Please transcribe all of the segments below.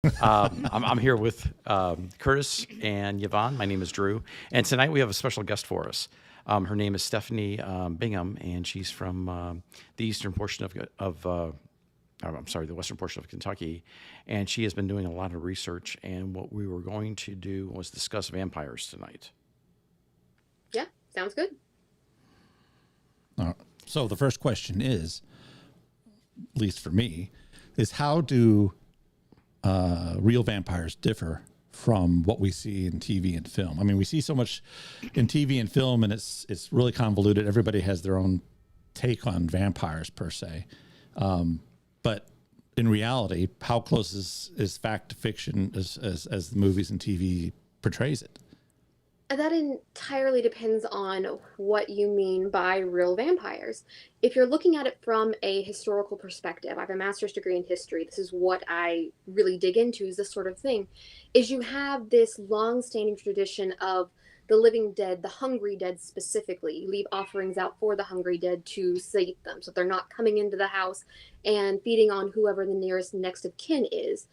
I'm here with Curtis and Yvonne. My name is Drew, and tonight we have a special guest for us. Her name is Stephanie Bingham, and she's from the eastern portion the western portion of Kentucky, and she has been doing a lot of research. And what we were going to do was discuss vampires tonight. Yeah, sounds good. So the first question is, at least for me, is how do real vampires differ from what we see in TV and film? I mean, we see so much in TV and film, and it's really convoluted. Everybody has their own take on vampires per se, but in reality, how close is fact to fiction as the movies and TV portrays it? That entirely depends on what you mean by real vampires. If you're looking at it from a historical perspective, I have a master's degree in history. This is what I really dig into, is this sort of thing. Is you have this long-standing tradition of the living dead, the hungry dead specifically. You leave offerings out for the hungry dead to sate them, so they're not coming into the house and feeding on whoever the nearest next of kin is.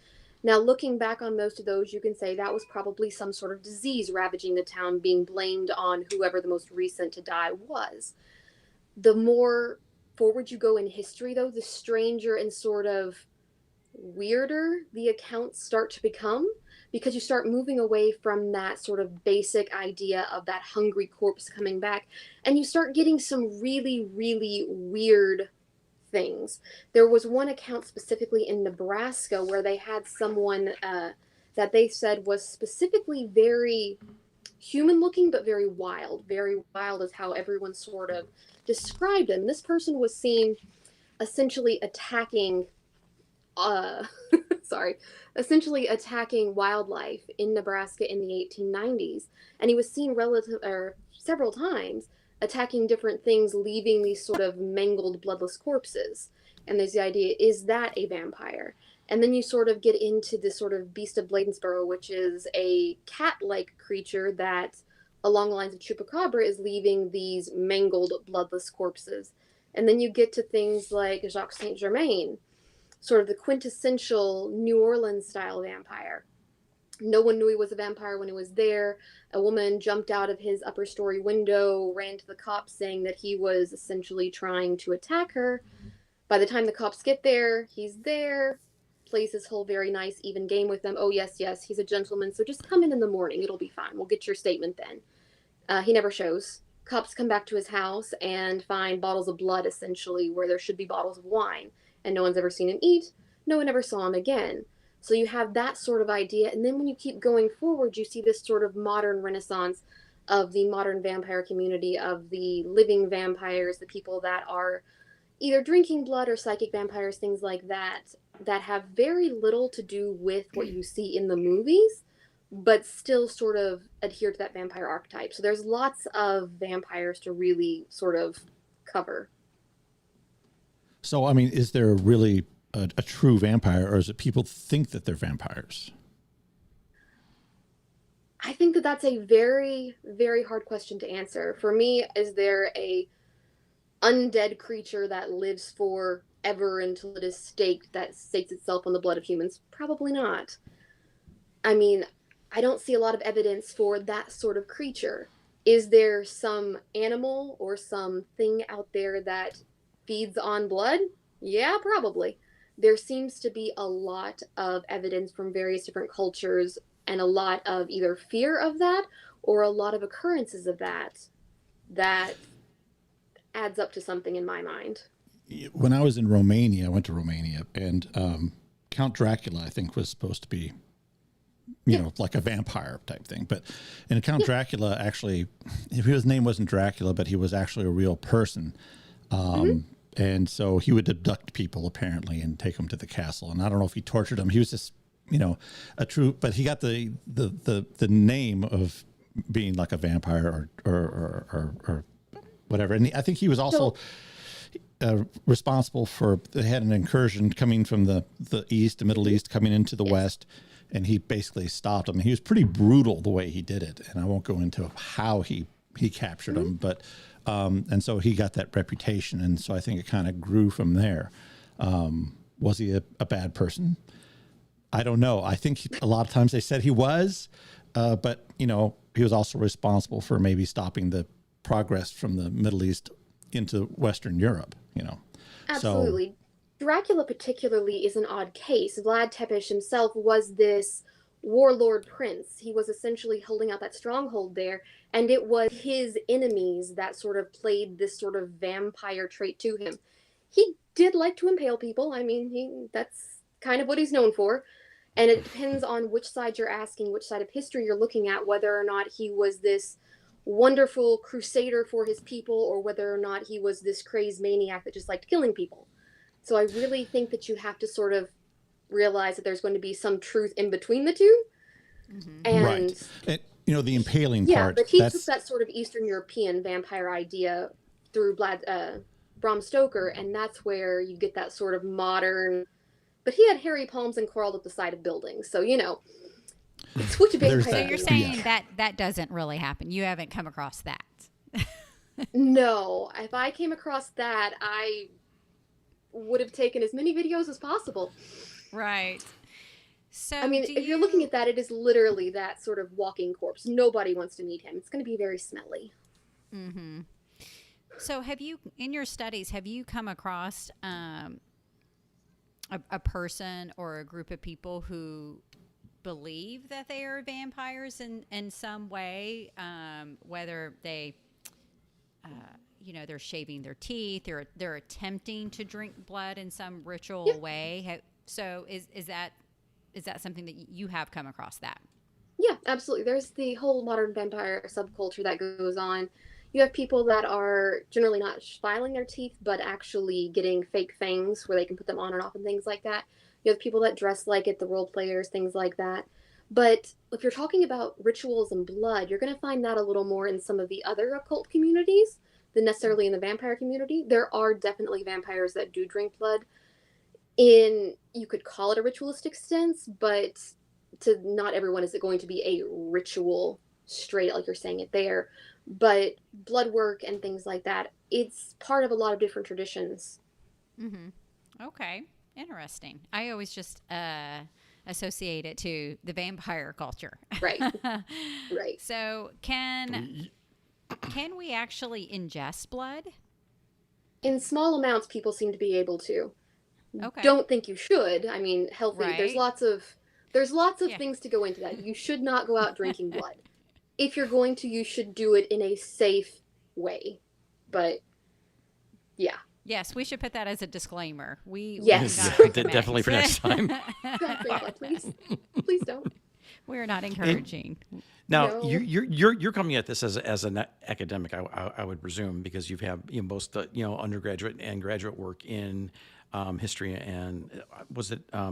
Now, looking back on most of those, you can say that was probably some sort of disease ravaging the town, being blamed on whoever the most recent to die was. The more forward you go in history, though, the stranger and sort of weirder the accounts start to become, because you start moving away from that sort of basic idea of that hungry corpse coming back, and you start getting some really, really weird things. There was one account specifically in Nebraska where they had someone that they said was specifically very human looking, but very wild. Very wild is how everyone sort of described him. This person was seen essentially attacking essentially attacking wildlife in Nebraska in the 1890s, and he was seen several times attacking different things, leaving these sort of mangled, bloodless corpses. And there's the idea, is that a vampire? And then you sort of get into this sort of beast of Bladensboro, which is a cat-like creature that, along the lines of Chupacabra, is leaving these mangled, bloodless corpses. And then you get to things like Jacques Saint Germain, sort of the quintessential New Orleans-style vampire. No one knew he was a vampire when he was there. A woman jumped out of his upper story window, ran to the cops saying that he was essentially trying to attack her. By the time the cops get there, he's there, plays his whole very nice, even game with them. Oh, yes, he's a gentleman, so just come in the morning. It'll be fine. We'll get your statement then. He never shows. Cops come back to his house and find bottles of blood, essentially, where there should be bottles of wine. And no one's ever seen him eat. No one ever saw him again. So you have that sort of idea, and then when you keep going forward, you see this sort of modern renaissance of the modern vampire community, of the living vampires, the people that are either drinking blood or psychic vampires, things like that, that have very little to do with what you see in the movies, but still sort of adhere to that vampire archetype. So there's lots of vampires to really sort of cover. So, I mean, is there really a true vampire, or is it people think that they're vampires? I think that that's a very, very hard question to answer. For me, is there a undead creature that lives forever until it is staked, that stakes itself on the blood of humans? Probably not. I mean, I don't see a lot of evidence for that sort of creature. Is there some animal or some thing out there that feeds on blood? Yeah, probably. There seems to be a lot of evidence from various different cultures, and a lot of either fear of that or a lot of occurrences of that adds up to something in my mind. When I was in Romania, I went to Romania, and Count Dracula, I think, was supposed to be, you know, like a vampire type thing. But in Count Dracula, actually, his name wasn't Dracula, but he was actually a real person. And so he would abduct people, apparently, and take them to the castle. And I don't know if he tortured them. He was just, you know, but he got the name of being like a vampire or whatever. And I think he was also responsible for, they had an incursion coming from the east, the Middle East, coming into the west. And he basically stopped them. He was pretty brutal the way he did it. And I won't go into how he captured them, but and so he got that reputation, and so I think it kind of grew from there. Was he a bad person? I don't know. I think a lot of times they said he was, but he was also responsible for maybe stopping the progress from the Middle East into Western Europe. Absolutely. Dracula particularly is an odd case. Vlad Tepes himself was this warlord prince. He was essentially holding out that stronghold there, and it was his enemies that sort of played this sort of vampire trait to him. He did like to impale people. I mean, that's kind of what he's known for. And it depends on which side you're asking, which side of history you're looking at, whether or not he was this wonderful crusader for his people or whether or not he was this crazed maniac that just liked killing people. So I really think that you have to sort of realize that there's going to be some truth in between the two. And right. And, the impaling yeah, part. but he took that sort of Eastern European vampire idea through Bram Stoker, and that's where you get that sort of modern. But he had hairy palms and crawled up the side of buildings, so it's what you vampire. So you're saying that doesn't really happen. You haven't come across that. No, if I came across that, I would have taken as many videos as possible. Right. So I mean, if you're looking at that, it is literally that sort of walking corpse. Nobody wants to meet him. It's going to be very smelly. Mm-hmm. So in your studies, have you come across a person or a group of people who believe that they are vampires in some way, whether they, they're shaving their teeth, they're attempting to drink blood in some ritual way. So is that something that you have come across that? Yeah, absolutely. There's the whole modern vampire subculture that goes on. You have people that are generally not filing their teeth, but actually getting fake fangs where they can put them on and off and things like that. You have people that dress like it, the role players, things like that. But if you're talking about rituals and blood, you're going to find that a little more in some of the other occult communities than necessarily in the vampire community. There are definitely vampires that do drink blood in, you could call it a ritualistic sense, but to not everyone is it going to be a ritual straight like you're saying it there. But blood work and things like that, it's part of a lot of different traditions. Mm-hmm. Okay. Interesting. I always just associate it to the vampire culture. Right. Right. So can we actually ingest blood? In small amounts, people seem to be able to. Okay. Don't think you should. I mean, healthy. Right. There's lots of things to go into that. You should not go out drinking blood. If you're going to, you should do it in a safe way. But yeah. Yes, we should put that as a disclaimer. Yes. Definitely for next time. Don't drink blood, please. Please don't. We're not encouraging. Now No. you're coming at this as an academic, I would presume, because you have both undergraduate and graduate work in history and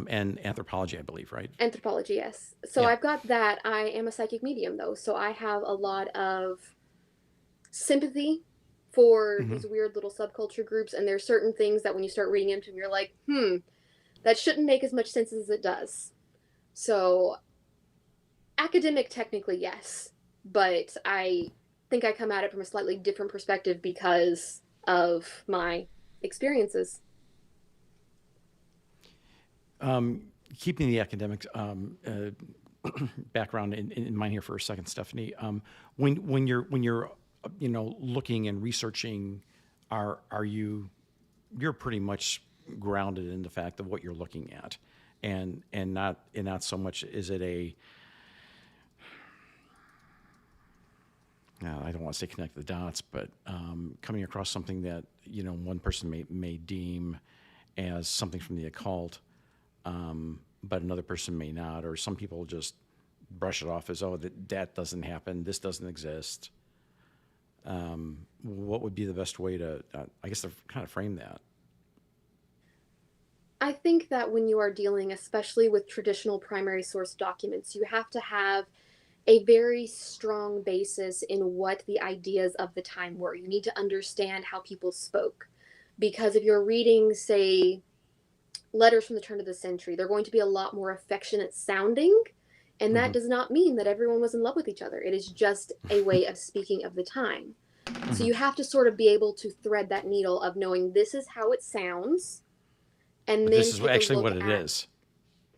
and anthropology, I believe, right? Anthropology, yes. So Yeah. I've got that. I am a psychic medium, though, so I have a lot of sympathy for these weird little subculture groups, and there's certain things that when you start reading into them, you're like, that shouldn't make as much sense as it does. So academic, technically, yes, but I think I come at it from a slightly different perspective because of my experiences. Keeping the academic background in mind here for a second, Stephanie. When you're looking and researching, you're pretty much grounded in the fact of what you're looking at, and not so much is it a. I don't want to say connect the dots, but coming across something that one person may deem as something from the occult. But another person may not, or some people just brush it off as, that doesn't happen, this doesn't exist. What would be the best way to, to kind of frame that? I think that when you are dealing, especially with traditional primary source documents, you have to have a very strong basis in what the ideas of the time were. You need to understand how people spoke. Because if you're reading, say, letters from the turn of the century, they're going to be a lot more affectionate sounding, and that does not mean that everyone was in love with each other. It is just a way of speaking of the time. So you have to sort of be able to thread that needle of knowing this is how it sounds, and then This is actually what it is.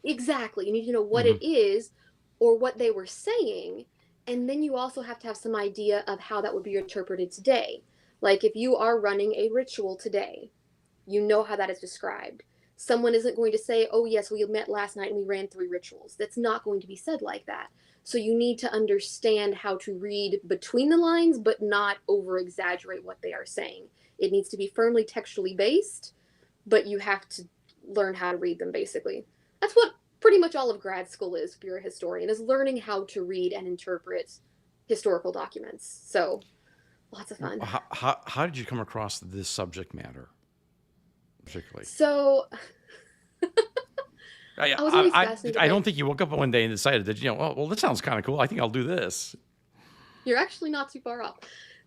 exactly. You need to know what it is or what they were saying. And then you also have to have some idea of how that would be interpreted today. Like if you are running a ritual today, you know how that is described. Someone isn't going to say, oh, yes, we met last night and we ran 3 rituals. That's not going to be said like that. So you need to understand how to read between the lines, but not over exaggerate what they are saying. It needs to be firmly textually based, but you have to learn how to read them, basically. That's what pretty much all of grad school is if you're a historian, is learning how to read and interpret historical documents. So lots of fun. How did you come across this subject matter, particularly? So I was always fascinated. I don't think you woke up one day and decided that, oh, well, this sounds kind of cool. I think I'll do this. You're actually not too far off.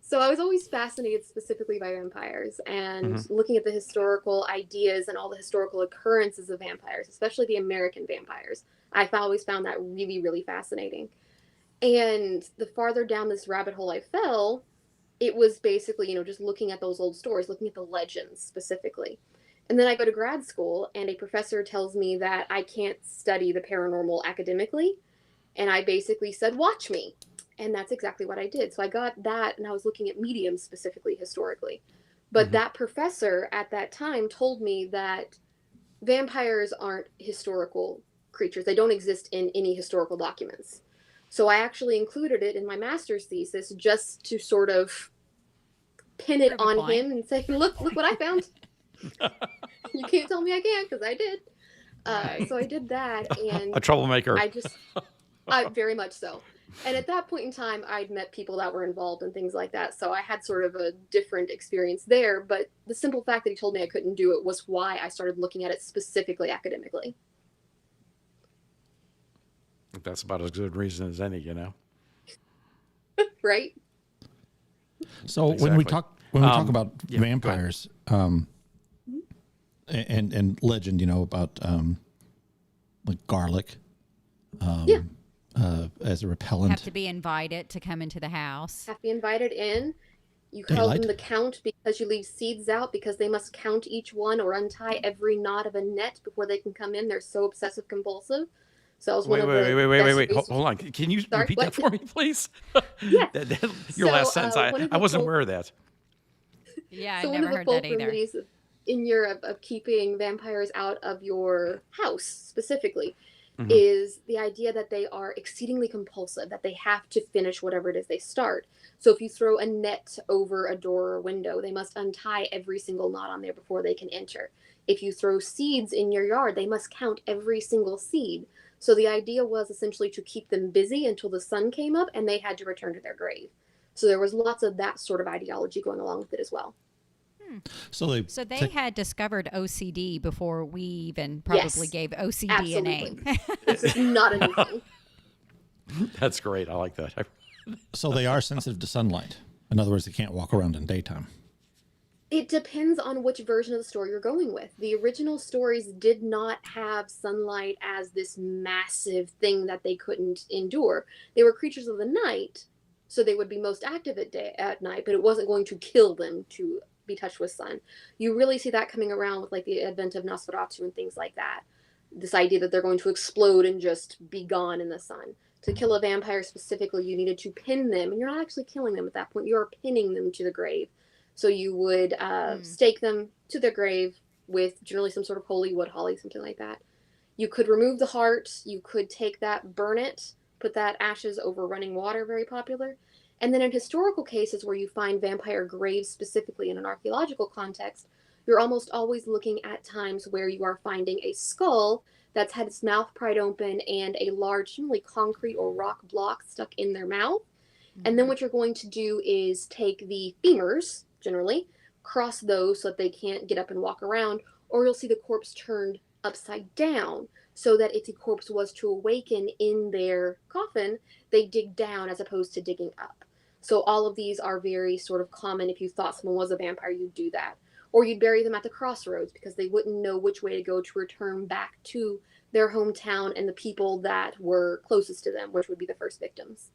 So I was always fascinated specifically by vampires and looking at the historical ideas and all the historical occurrences of vampires, especially the American vampires. I've always found that really, really fascinating. And the farther down this rabbit hole I fell, it was basically, just looking at those old stories, looking at the legends specifically. And then I go to grad school and a professor tells me that I can't study the paranormal academically. And I basically said, watch me. And that's exactly what I did. So I got that, and I was looking at mediums specifically historically. But that professor at that time told me that vampires aren't historical creatures. They don't exist in any historical documents. So I actually included it in my master's thesis just to sort of pin it on him and say, look what I found. You can't tell me I can't, because I did. So I did that, and a troublemaker. I very much so. And at that point in time, I'd met people that were involved and things like that. So I had sort of a different experience there. But the simple fact that he told me I couldn't do it was why I started looking at it specifically academically. That's about as good a reason as any, Right? So Exactly. when we talk about yeah, vampires, and legend, about like garlic, as a repellent. Have to be invited to come into the house. Have to be invited in. You call Daylight. them the count because you leave seeds out, because they must count each one or untie every knot of a net before they can come in. They're so obsessive compulsive. So I was one of the Wait. Hold on. Can you repeat that for me, please? Yeah. Your last sentence. I wasn't aware of that. Yeah, So I one never of the heard that folk either. remedies in Europe of keeping vampires out of your house specifically is the idea that they are exceedingly compulsive, that they have to finish whatever it is they start. So if you throw a net over a door or window, they must untie every single knot on there before they can enter. If you throw seeds in your yard, they must count every single seed. So the idea was essentially to keep them busy until the sun came up and they had to return to their grave. So there was lots of that sort of ideology going along with it as well. So they had discovered OCD before we even probably gave OCD a name. This is not a new thing. That's great. I like that. So they are sensitive to sunlight. In other words, they can't walk around in daytime. It depends on which version of the story you're going with. The original stories did not have sunlight as this massive thing that they couldn't endure. They were creatures of the night, so they would be most active at night, but it wasn't going to kill them to be touched with sun. You really see that coming around with like the advent of Nosferatu and things like that. This idea that they're going to explode and just be gone in the sun. To kill a vampire specifically, you needed to pin them, and you're not actually killing them at that point. You're pinning them to the grave. So you would stake them to their grave with generally some sort of holy wood, holly, something like that. You could remove the heart. You could take that, burn it, put that ashes over running water, very popular. And then in historical cases where you find vampire graves specifically in an archaeological context, you're almost always looking at times where you are finding a skull that's had its mouth pried open and a large, generally concrete or rock block stuck in their mouth. And then what you're going to do is take the femurs, generally, cross those so that they can't get up and walk around, or you'll see the corpse turned upside down so that if the corpse was to awaken in their coffin, they dig down as opposed to digging up. So all of these are very sort of common. If you thought someone was a vampire, you'd do that. Or you'd bury them at the crossroads because they wouldn't know which way to go to return back to their hometown and the people that were closest to them, which would be the first victims.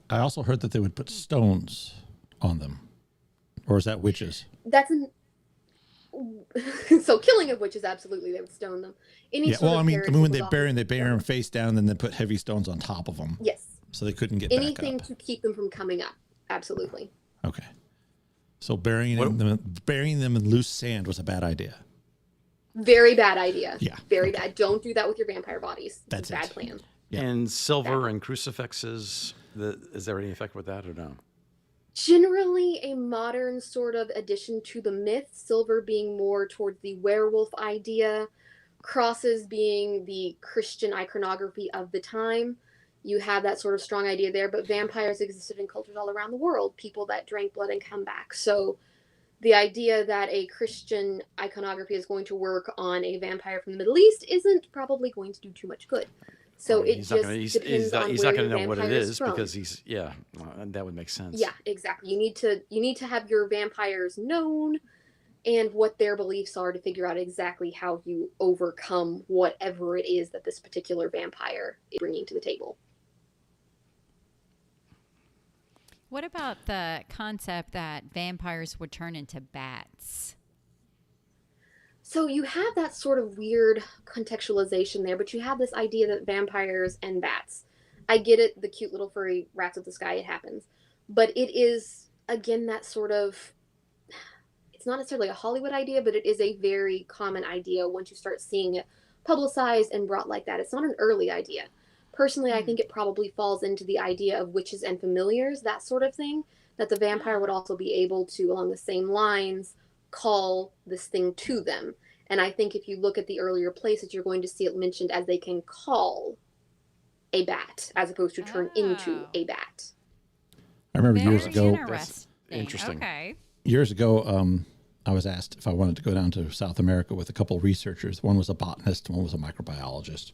I also heard that they would put stones on them. Or is that witches? So killing of witches, absolutely, they would stone them. Any Yeah. sort Well, of I mean, heresy when was they often bury stoned. them face down, and then put heavy stones on top of them, Yes. so they couldn't get back Anything up. to keep them from coming up. Absolutely. Okay. So burying them in loose sand was a bad idea. Very bad idea. Yeah, Very okay. bad. Don't do that with your vampire bodies. That's Bad it. plan. Yeah. And silver and crucifixes, is there any effect with that or no? Generally a modern sort of addition to the myth, silver being more towards the werewolf idea, crosses being the Christian iconography of the time. You have that sort of strong idea there, but vampires existed in cultures all around the world, people that drank blood and come back. So the idea that a Christian iconography is going to work on a vampire from the Middle East isn't probably going to do too much good. So Right, it just depends on he's where not going your to know what it vampire is from. because that would make sense. Yeah, exactly. You need to have your vampires known and what their beliefs are to figure out exactly how you overcome whatever it is that this particular vampire is bringing to the table. What about the concept that vampires would turn into bats? So you have that sort of weird contextualization there, but you have this idea that vampires and bats. I get it, the cute little furry rats of the sky, it happens. But it is, again, that sort of, it's not necessarily a Hollywood idea, but it is a very common idea once you start seeing it publicized and brought like that. It's not an early idea. Personally, I think it probably falls into the idea of witches and familiars, that sort of thing, that the vampire would also be able to, along the same lines, call this thing to them. And I think if you look at the earlier places, you're going to see it mentioned as they can call a bat as opposed to turn into a bat. I remember Very years ago. interesting. interesting. Okay. Years ago, I was asked if I wanted to go down to South America with a couple of researchers. One was a botanist, one was a microbiologist.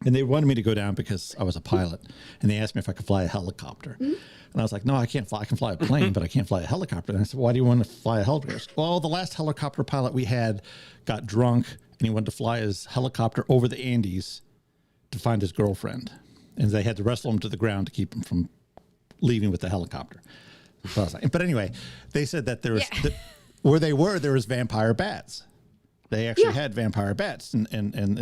And they wanted me to go down because I was a pilot. And they asked me if I could fly a helicopter. And I was like, no, I can't fly. I can fly a plane, but I can't fly a helicopter. And I said, why do you want to fly a helicopter? Well, the last helicopter pilot we had got drunk and he wanted to fly his helicopter over the Andes to find his girlfriend. And they had to wrestle him to the ground to keep him from leaving with the helicopter. So I was like, but anyway, they said that there was, where they were, there was vampire bats. They actually had vampire bats in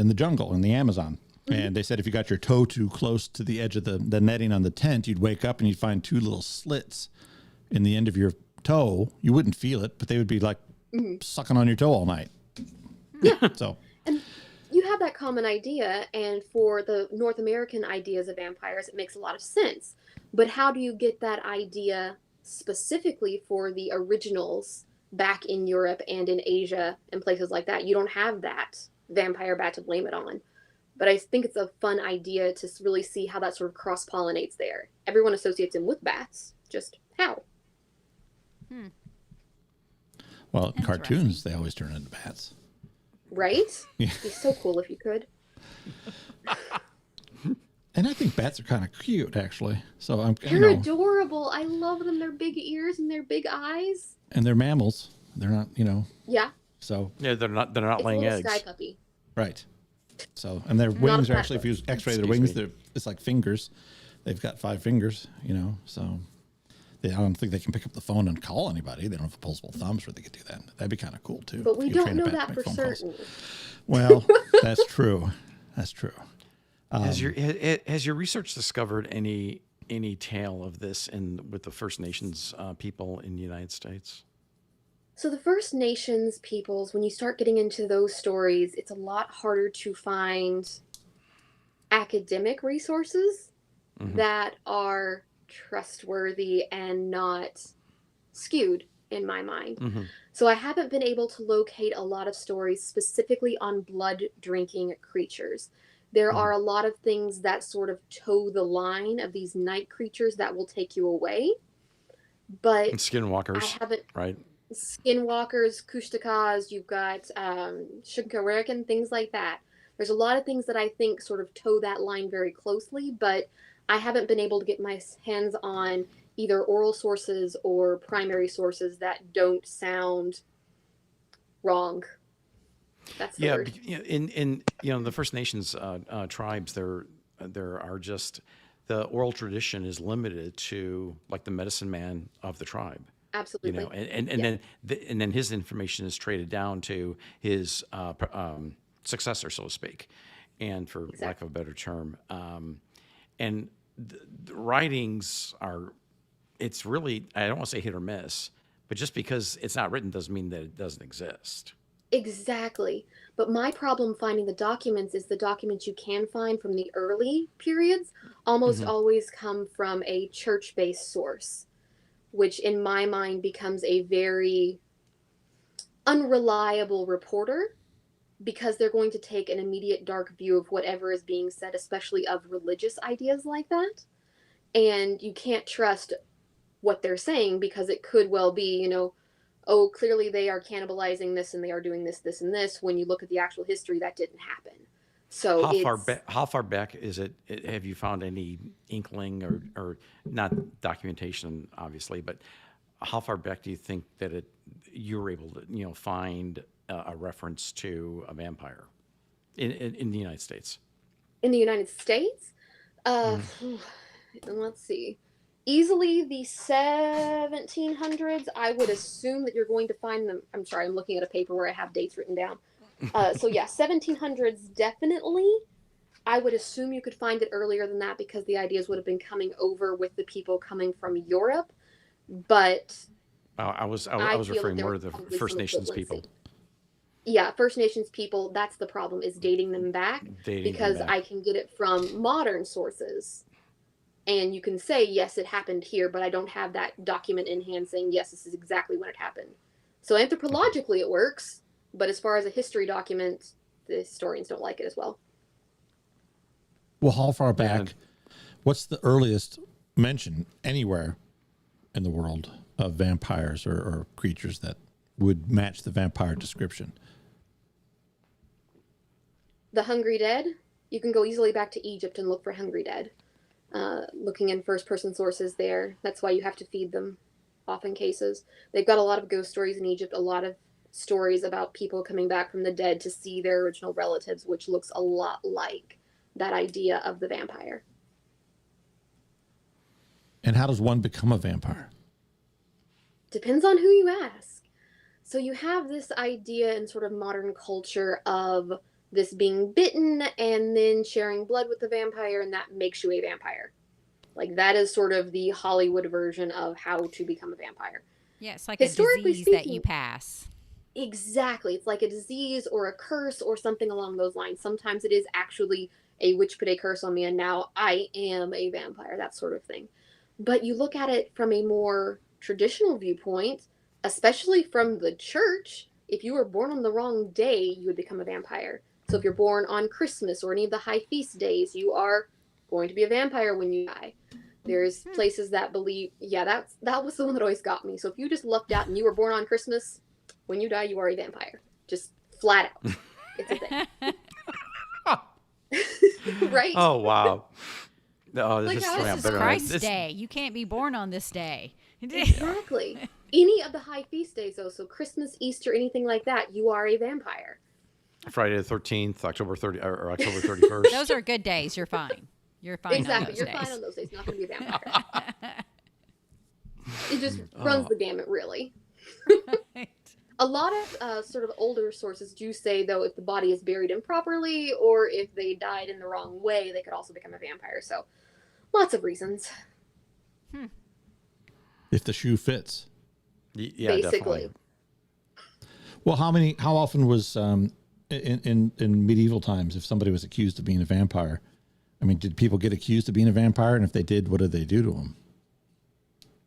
the jungle, in the Amazon. And they said if you got your toe too close to the edge of the netting on the tent, you'd wake up and you'd find two little slits in the end of your toe. You wouldn't feel it, but they would be like sucking on your toe all night. Yeah. So, and you have that common idea, and for the North American ideas of vampires, it makes a lot of sense. But how do you get that idea specifically for the originals back in Europe and in Asia and places like that? You don't have that vampire bat to blame it on. But I think it's a fun idea to really see how that sort of cross-pollinates there. Everyone associates him with bats. Just how? well, in cartoons, they always turn into bats. Right? Yeah. It'd be so cool if you could. And I think bats are kind of cute, actually. So I'm, They're adorable. I love them. Their big ears and their big eyes. and they're mammals. They're not, Yeah. so Yeah, they're not It's a laying little eggs. sky puppy. right. So, and their a wings are actually, if you platypus. X-ray their Excuse wings, me. it's like fingers. They've got 5 fingers, so I don't think they can pick up the phone and call anybody. They don't have opposable thumbs where they could do that. That'd be kind of cool too. But we if you don't train a know bat to that make for phone calls. certain. Well, that's true. That's true. Has your research discovered any tale of this with the First Nations people in the United States? So the First Nations peoples, when you start getting into those stories, it's a lot harder to find academic resources that are trustworthy and not skewed in my mind. So I haven't been able to locate a lot of stories specifically on blood drinking creatures. There are a lot of things that sort of toe the line of these night creatures that will take you away. But And skinwalkers, I haven't right? skinwalkers, kushtakas, you've got Shinkarekin, things like that. There's a lot of things that I think sort of toe that line very closely, but I haven't been able to get my hands on either oral sources or primary sources that don't sound wrong. That's the word. In the First Nations tribes, there are just the oral tradition is limited to like the medicine man of the tribe. Absolutely. And Yeah. then his information is traded down to his successor, so to speak, and for lack of a better term, and the writings are, it's really, I don't want to say hit or miss, but just because it's not written doesn't mean that it doesn't exist. Exactly. But my problem finding the documents is the documents you can find from the early periods almost always come from a church-based source, which in my mind becomes a very unreliable reporter because they're going to take an immediate dark view of whatever is being said, especially of religious ideas like that. And you can't trust what they're saying because it could well be, oh, clearly they are cannibalizing this and they are doing this, this, and this. When you look at the actual history, that didn't happen. So How far back is it? Have you found any inkling or not documentation, obviously, but how far back do you think that you were able to find a reference to a vampire in the United States? in the United States, let's see, easily the 1700s. I would assume that you're going to find them. I'm sorry, I'm looking at a paper where I have dates written down. So yeah, 1700s definitely. I would assume you could find it earlier than that because the ideas would have been coming over with the people coming from Europe. But I was feel referring that there more to was the probably First some Nations equivalency. people. Yeah, First Nations people, that's the problem, is dating them back. Dating them Because back. I can get it from modern sources. And you can say, yes, it happened here, but I don't have that document in hand saying, yes, this is exactly when it happened. So anthropologically it works, but as far as a history document, the historians don't like it as well. Well, how far back? And- What's the earliest mention anywhere in the world of vampires or creatures that would match the vampire description? The Hungry Dead, you can go easily back to Egypt and look for Hungry Dead. Looking in first-person sources there. That's why you have to feed them, often cases. They've got a lot of ghost stories in Egypt, a lot of stories about people coming back from the dead to see their original relatives, which looks a lot like that idea of the vampire. And how does one become a vampire? Depends on who you ask. So you have this idea in sort of modern culture of this being bitten and then sharing blood with the vampire, and that makes you a vampire. Like, that is sort of the Hollywood version of how to become a vampire. Yeah, it's like a Historically disease that speaking- you pass. Exactly. It's like a disease or a curse or something along those lines. Sometimes it is actually a witch put a curse on me and now I am a vampire, that sort of thing. But you look at it from a more traditional viewpoint, especially from the church. If you were born on the wrong day, you would become a vampire. So if you're born on Christmas or any of the high feast days, you are going to be a vampire when you die. There's places that believe, that was the one that always got me. So if you just lucked out and you were born on Christmas, when you die, you are a vampire. Just flat out. It's a thing. Right? Oh, wow. Oh, Like, this how is is This is better. Christ's day. You can't be born on this day. Exactly. Any of the high feast days, though, so Christmas, Easter, anything like that, you are a vampire. Friday the 13th, October 30, or October 31st. Those are good days. You're fine. You're fine Exactly. on those You're days. fine on those days. Not going to be a vampire. It just runs the gamut, really. A lot of sort of older sources do say, though, if the body is buried improperly or if they died in the wrong way, they could also become a vampire. So, lots of reasons. If the shoe fits. Yeah, Basically. definitely. Well, how often was in medieval times, if somebody was accused of being a vampire, I mean, did people get accused of being a vampire? And if they did, what did they do to them?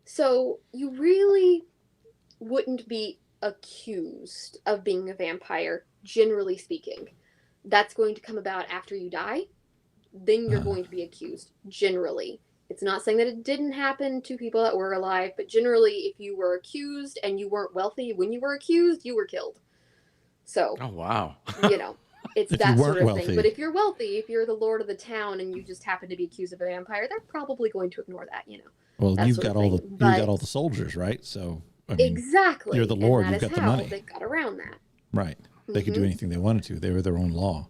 So, you really wouldn't be accused of being a vampire, generally speaking. That's going to come about after you die. Then you're going to be accused, generally. It's not saying that it didn't happen to people that were alive, but generally, if you were accused and you weren't wealthy when you were accused, you were killed. So, Oh, wow. It's If that you sort weren't of wealthy. thing. But if you're wealthy, if you're the lord of the town and you just happen to be accused of a vampire, they're probably going to ignore that, Well, that you've sort of got all the thing. you've got But- all the soldiers, right? So I mean, Exactly. you're the lord, And you've that got is the how money. they got around that. right? They could do anything they wanted to. They were their own law.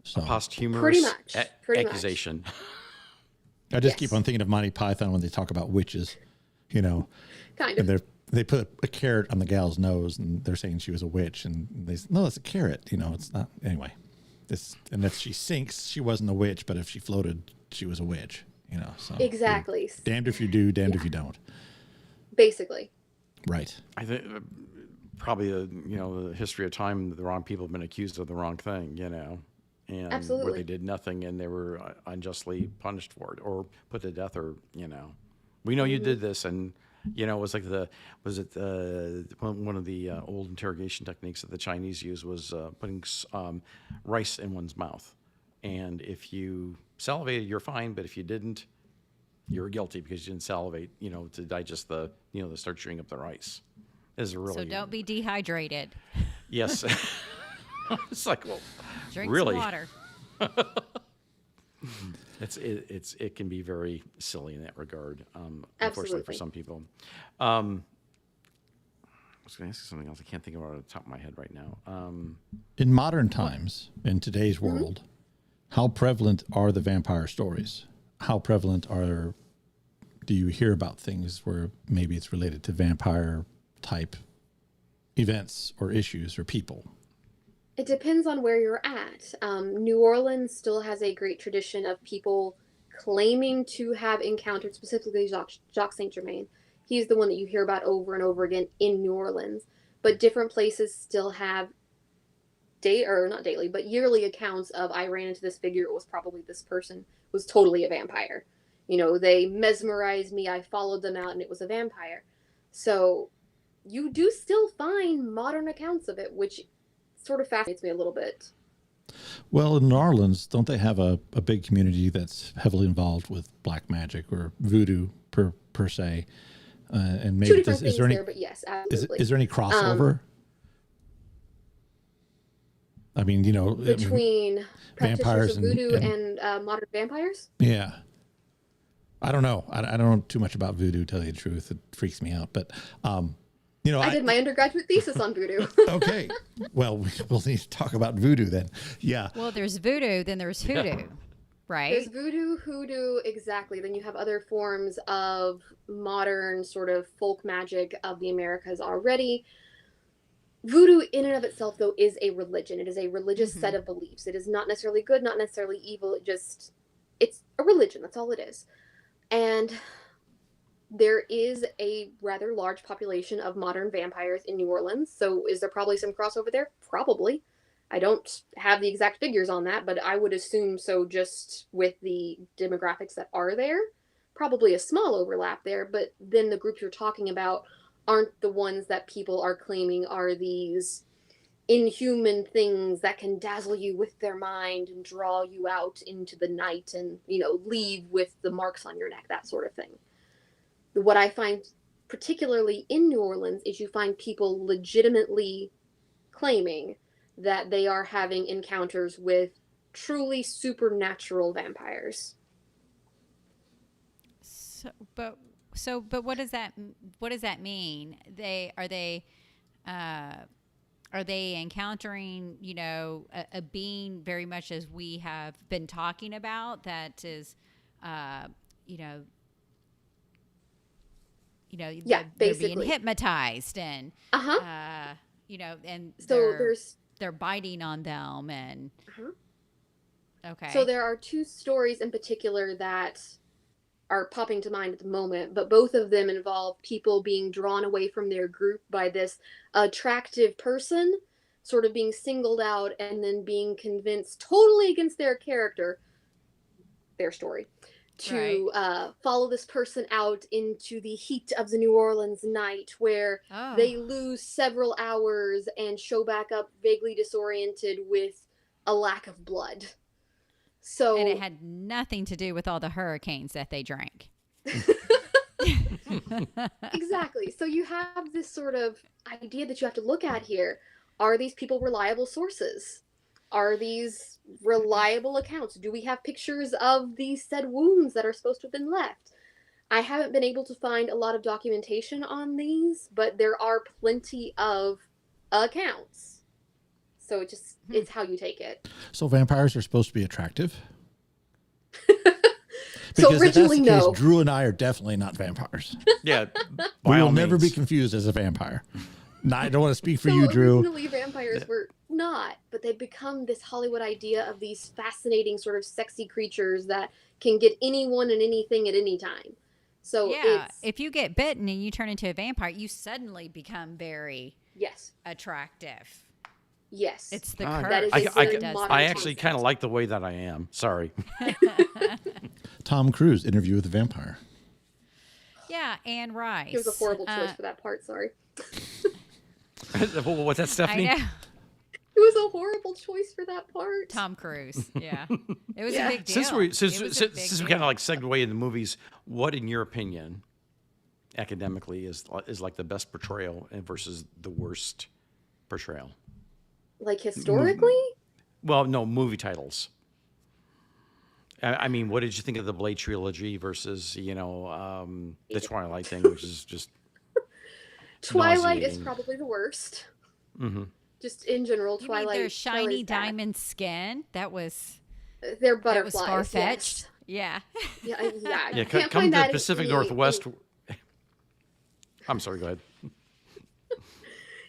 So Posthumous Pretty much. Pretty much. accusation. I just Yes. keep on thinking of Monty Python when they talk about witches, Kind and of. they're they put a carrot on the gal's nose, and they're saying she was a witch, and they say, no, it's a carrot. You know, it's not. Anyway, and if she sinks, she wasn't a witch, but if she floated, she was a witch. You know, so Exactly. damned if you do, damned if you don't. Basically. Right. I think probably the history of time, the wrong people have been accused of the wrong thing, and where Absolutely. they did nothing and they were unjustly punished for it or put to death, or we know you did this, and it was like one of the old interrogation techniques that the Chinese used was putting rice in one's mouth, and if you salivated, you're fine, but if you didn't, you're guilty because you didn't salivate, to digest to start chewing up the rice. Is really So don't be dehydrated. Yes. It's like, well, Drink really? some water. It can be very silly in that regard. Unfortunately Absolutely. for some people. I was going to ask you something else. I can't think of it off the top of my head right now. In modern times, in today's world, how prevalent are the vampire stories? How prevalent do you hear about things where maybe it's related to vampire type events or issues or people? It depends on where you're at. New Orleans still has a great tradition of people claiming to have encountered, specifically Jacques Saint Germain. He's the one that you hear about over and over again in New Orleans. But different places still have not daily, but yearly accounts of, I ran into this figure, it was probably this person, was totally a vampire. They mesmerized me, I followed them out, and it was a vampire. So you do still find modern accounts of it, which sort of fascinates me a little bit. Well, in New Orleans, don't they have a big community that's heavily involved with black magic or voodoo per se? And maybe Two different things there, but yes, absolutely. Is there any crossover? I mean, between vampires practitioners of voodoo and modern vampires? Yeah. I don't know. I don't know too much about voodoo, to tell you the truth. It freaks me out. But, I did my undergraduate thesis on voodoo. Okay. Well, we'll need to talk about voodoo then. Yeah. Well, there's voodoo, then there's hoodoo, right? There's voodoo, hoodoo, exactly. Then you have other forms of modern sort of folk magic of the Americas already. Voodoo in and of itself, though, is a religion. It is a religious set of beliefs. It is not necessarily good, not necessarily evil. It's a religion. That's all it is. And there is a rather large population of modern vampires in New Orleans. So is there probably some crossover there? Probably. I don't have the exact figures on that, but I would assume so just with the demographics that are there. Probably a small overlap there, but then the groups you're talking about aren't the ones that people are claiming are these inhuman things that can dazzle you with their mind and draw you out into the night and, leave with the marks on your neck, that sort of thing. What I find particularly in New Orleans is you find people legitimately claiming that they are having encounters with truly supernatural vampires. But what does that mean? Are they encountering, a being very much as we have been talking about that is, yeah, they're basically being hypnotized and, and so they're biting on them and, okay. So there are two stories in particular that are popping to mind at the moment, but both of them involve people being drawn away from their group by this attractive person, sort of being singled out and then being convinced totally against their character, their story, to follow this person out into the heat of the New Orleans night where they lose several hours and show back up vaguely disoriented with a lack of blood. So, and it had nothing to do with all the hurricanes that they drank. Exactly. So you have this sort of idea that you have to look at here. Are these people reliable sources? Are these reliable accounts? Do we have pictures of these said wounds that are supposed to have been left? I haven't been able to find a lot of documentation on these, but there are plenty of accounts. So it's how you take it. So vampires are supposed to be attractive? So Because if that's originally, the case, no. Drew and I are definitely not vampires. Yeah, We by will all never be means. confused as a vampire. No, I don't want to speak for So you, Drew. originally vampires were not, but they've become this Hollywood idea of these fascinating sort of sexy creatures that can get anyone and anything at any time. So Yeah, it's if you get bitten and you turn into a vampire, you suddenly become very yes, attractive. yes. It's the Ah, curse That is a that very does modern that. I actually concept. kind of like the way that I am. Sorry. Tom Cruise, Interview with a Vampire. Yeah, Anne Rice. It was a horrible choice for that part. Sorry, What's that, I Stephanie? know. it was a horrible choice for that part. Tom Cruise. Yeah. It was Yeah. a big deal. Since we It was a big since we deal. kind of like segue into movies, what in your opinion, academically, is like the best portrayal versus the worst portrayal? Like historically, Well, no, movie titles. I mean, what did you think of the Blade trilogy versus the Twilight thing, which is just Twilight is nauseating. probably the worst. Mm-hmm. Just in general, You mean Twilight. their shiny Twilight's bad. diamond skin? That was They're butterflies. far fetched. Yes. Yeah. Yeah. Yeah, Can't come find to the that in Pacific any- Northwest. I'm sorry. Go ahead.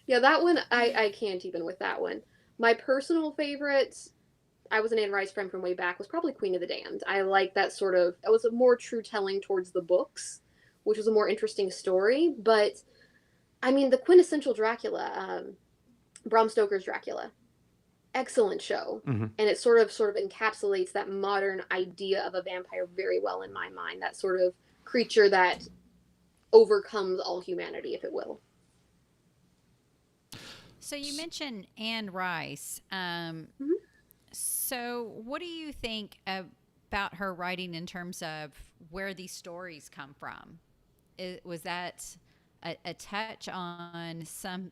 Yeah, that one I can't even with that one. My personal favorite, I was an Anne Rice friend from way back, was probably Queen of the Damned. I like that sort of. It was a more true telling towards the books, which was a more interesting story. But I mean, the quintessential Dracula, Bram Stoker's Dracula, excellent show, Mm-hmm. and it sort of encapsulates that modern idea of a vampire very well in my mind. That sort of creature that overcomes all humanity, if it will. So you mentioned Anne Rice. So what do you think about her writing in terms of where these stories come from? Was that a touch on some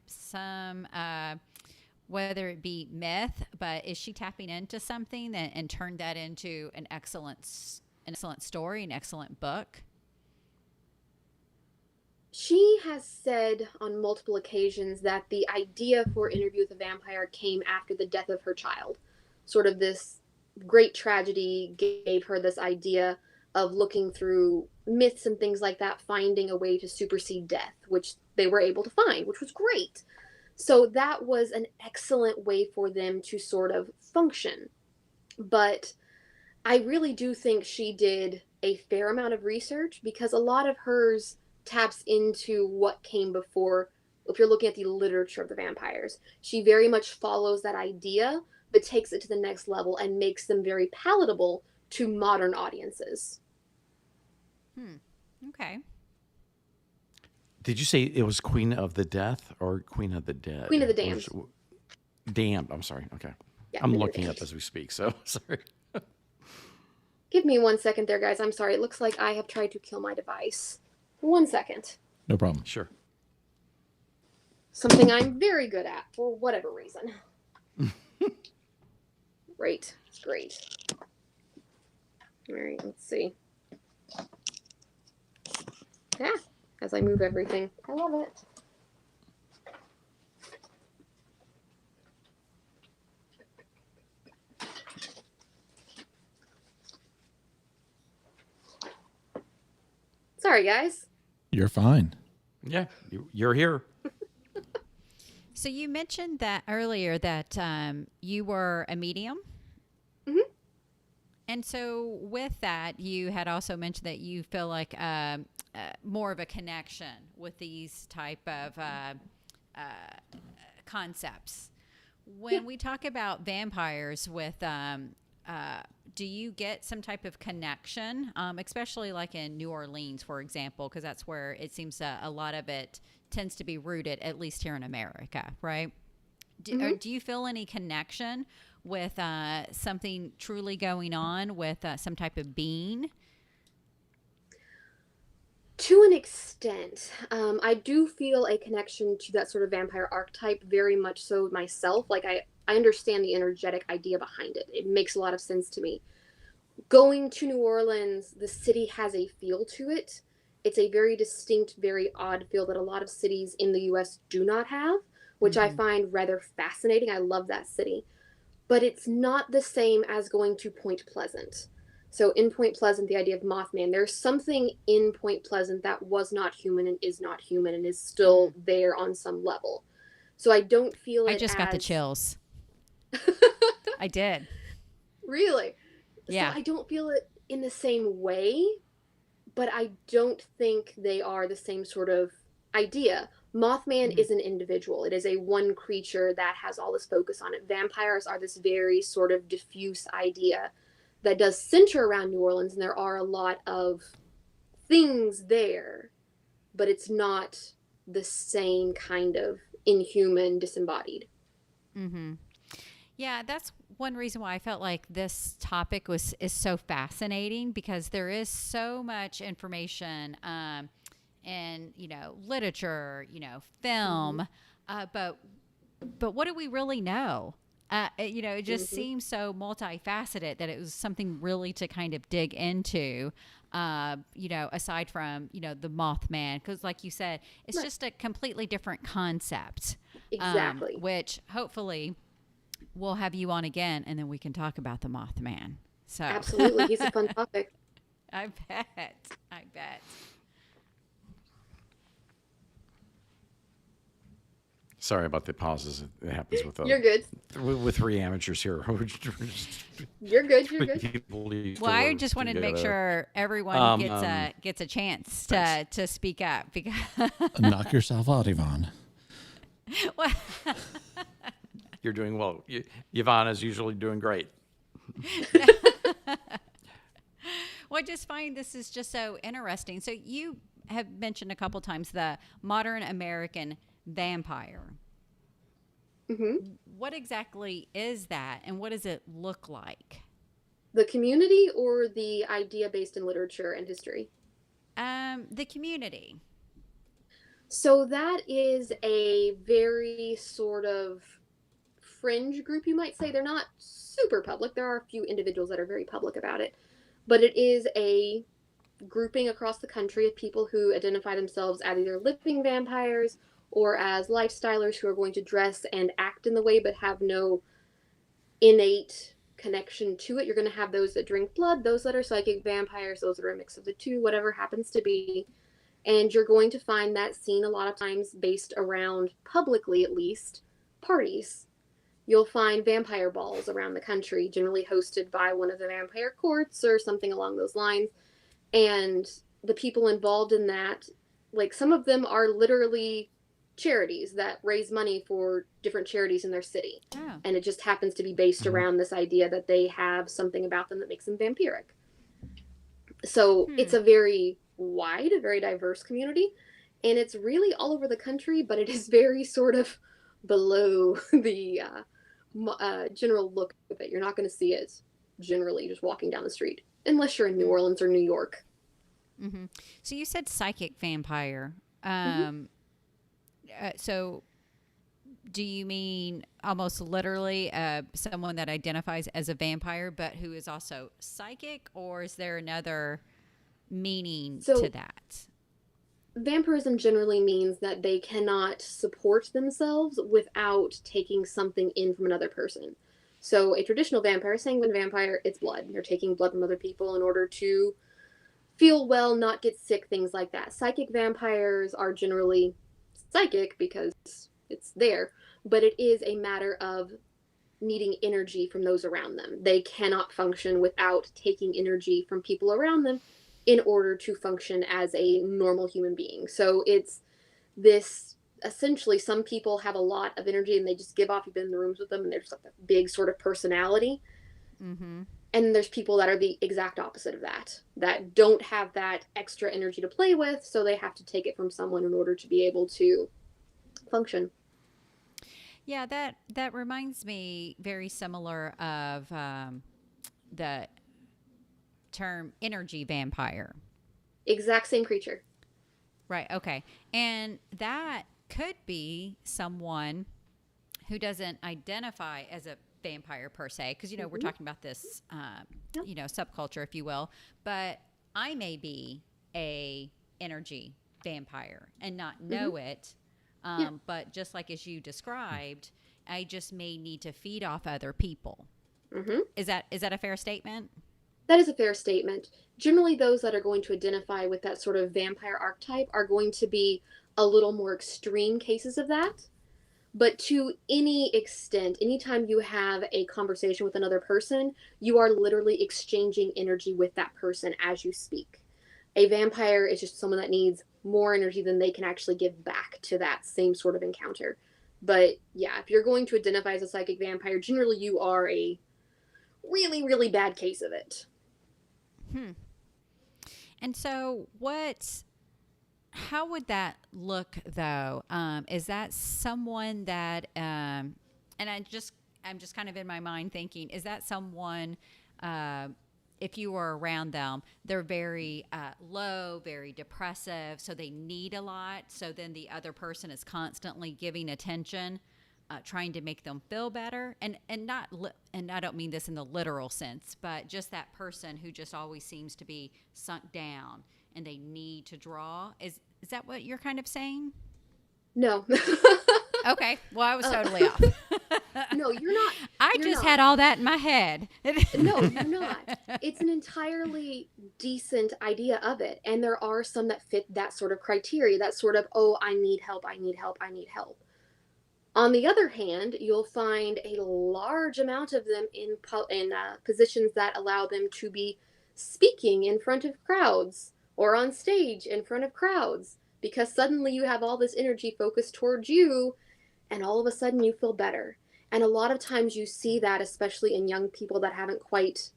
whether it be myth, but is she tapping into something and turned that into an excellent story, an excellent book? She has said on multiple occasions that the idea for Interview with a Vampire came after the death of her child. Sort of this great tragedy gave her this idea of looking through myths and things like that, finding a way to supersede death, which they were able to find, which was great. So that was an excellent way for them to sort of function. But I really do think she did a fair amount of research, because a lot of hers taps into what came before. If you're looking at the literature of the vampires, she very much follows that idea, but takes it to the next level and makes them very palatable to modern audiences. Okay. Did you say it was Queen of the Death or Queen of the Dead? Queen of the Damned. Damned. I'm sorry. Okay. Yeah, I'm Queen of the looking Damned. up as we speak, so sorry. Give me 1 second there, guys. I'm sorry. It looks like I have tried to kill my device. 1 second. No problem. Sure. Something I'm very good at for whatever reason. Great. Great. All right, let's see. Yeah, as I move everything. I love it. Sorry, guys. You're fine. Yeah, you're here. So you mentioned that earlier that you were a medium. Mhm. And so with that, you had also mentioned that you feel like more of a connection with these type of concepts. When we talk about vampires with, do you get some type of connection, especially like in New Orleans, for example, because that's where it seems a lot of it tends to be rooted, at least here in America, right? Do you feel any connection with something truly going on with some type of being? To an extent, I do feel a connection to that sort of vampire archetype, very much so myself. Like, I understand the energetic idea behind it. It makes a lot of sense to me. Going to New Orleans, the city has a feel to it. It's a very distinct, very odd feel that a lot of cities in the US do not have, which I find rather fascinating. I love that city. But it's not the same as going to Point Pleasant. So in Point Pleasant, the idea of Mothman, there's something in Point Pleasant that was not human and is not human and is still there on some level. So I don't feel I it just got the as chills. I did. really. So Yeah. I don't feel it in the same way, but I don't think they are the same sort of idea. Mothman Mhm. is an individual. It is a one creature that has all this focus on it. Vampires are this very sort of diffuse idea that does center around New Orleans, and there are a lot of things there, but it's not the same kind of inhuman disembodied. Mm-hmm. Yeah, that's one reason why I felt like this topic is so fascinating, because there is so much information in, literature, Mm-hmm. film, but what do we really know? It just Mm-hmm. seems so multifaceted that it was something really to kind of dig into. Aside from the Mothman, because like you said, it's Right. just a completely different concept, Exactly. which hopefully we'll have you on again, and then we can talk about the Mothman. So Absolutely. He's a fun topic. I bet. I bet. Sorry about the pauses. It happens You're good. with three amateurs here. You're good. You're good. People used Well, to I work just wanted to make together. sure everyone gets a chance to speak up, because Knock yourself out, Yvonne. well, You're doing well. Yvonne is usually doing great. I just find this is just so interesting. So you have mentioned a couple times the modern American vampire. Mm-hmm. What exactly is that, and what does it look like? The community or the idea based in literature and history? The community. So that is a very sort of fringe group, you might say. They're not super public. There are a few individuals that are very public about it, but it is a grouping across the country of people who identify themselves as either living vampires or as lifestylers who are going to dress and act in the way but have no innate connection to it. You're going to have those that drink blood, those that are psychic vampires, those that are a mix of the two, whatever happens to be. And you're going to find that scene a lot of times based around, publicly at least, parties. You'll find vampire balls around the country, generally hosted by one of the vampire courts or something along those lines. And the people involved in that, like some of them are literally charities that raise money for different charities in their city. Oh. And it just happens to be based Mhm. around this idea that they have something about them that makes them vampiric. So it's a very wide, a very diverse community, and it's really all over the country, but it is very sort of below the general look of it. You're not going to see it generally just walking down the street, unless you're in New Orleans or New York. Mm-hmm. So you said psychic vampire. Mm-hmm. So do you mean almost literally someone that identifies as a vampire but who is also psychic, or is there another meaning So to that? vampirism generally means that they cannot support themselves without taking something in from another person. So a traditional vampire, sanguine vampire, it's blood. You're taking blood from other people in order to feel well, not get sick, things like that. Psychic vampires are generally psychic because it's there, but it is a matter of needing energy from those around them. They cannot function without taking energy from people around them in order to function as a normal human being. So it's this, essentially, some people have a lot of energy and they just give off. You've been in the rooms with them and they're just like a big sort of personality. Mm-hmm. And there's people that are the exact opposite of that, that don't have that extra energy to play with, so they have to take it from someone in order to be able to function. Yeah, that reminds me very similar of the term energy vampire. Exact same creature. Right. Okay. And that could be someone who doesn't identify as a vampire per se, because we're talking about this subculture, if you will, but I may be a energy vampire and not know it, Yeah. but just like as you described, I just may need to feed off other people. Mm-hmm. Is that a fair statement? That is a fair statement. Generally, those that are going to identify with that sort of vampire archetype are going to be a little more extreme cases of that. But to any extent, anytime you have a conversation with another person, you are literally exchanging energy with that person as you speak. A vampire is just someone that needs more energy than they can actually give back to that same sort of encounter. But yeah, if you're going to identify as a psychic vampire, generally you are a really, really bad case of it. Hmm. And so, how would that look though? Is that someone that, and I'm just kind of in my mind thinking, is that someone, uh, if you were around them, they're very low, very depressive, so they need a lot. So then the other person is constantly giving attention, trying to make them feel better, and I don't mean this in the literal sense, but just that person who just always seems to be sunk down and they need to draw. Is that what you're kind of saying? No. Okay, well, I was totally off. No, you're not. I You're just not. had all that in my head. No, you're not. It's an entirely decent idea of it. And there are some that fit that sort of criteria, that sort of, oh, I need help, I need help, I need help. On the other hand, you'll find a large amount of them in positions that allow them to be speaking in front of crowds or on stage in front of crowds because suddenly you have all this energy focused towards you and all of a sudden you feel better. And a lot of times you see that, especially in young people that haven't quite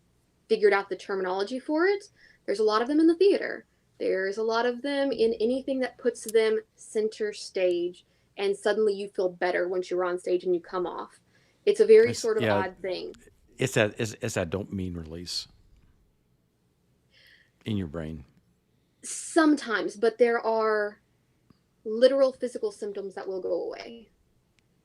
figured out the terminology for it. There's a lot of them in the theater. There's a lot of them in anything that puts them center stage, and suddenly you feel better once you're on stage and you come off. It's a very It's, sort of yeah, odd thing. it's that dopamine release in your brain. Sometimes, but there are literal physical symptoms that will go away.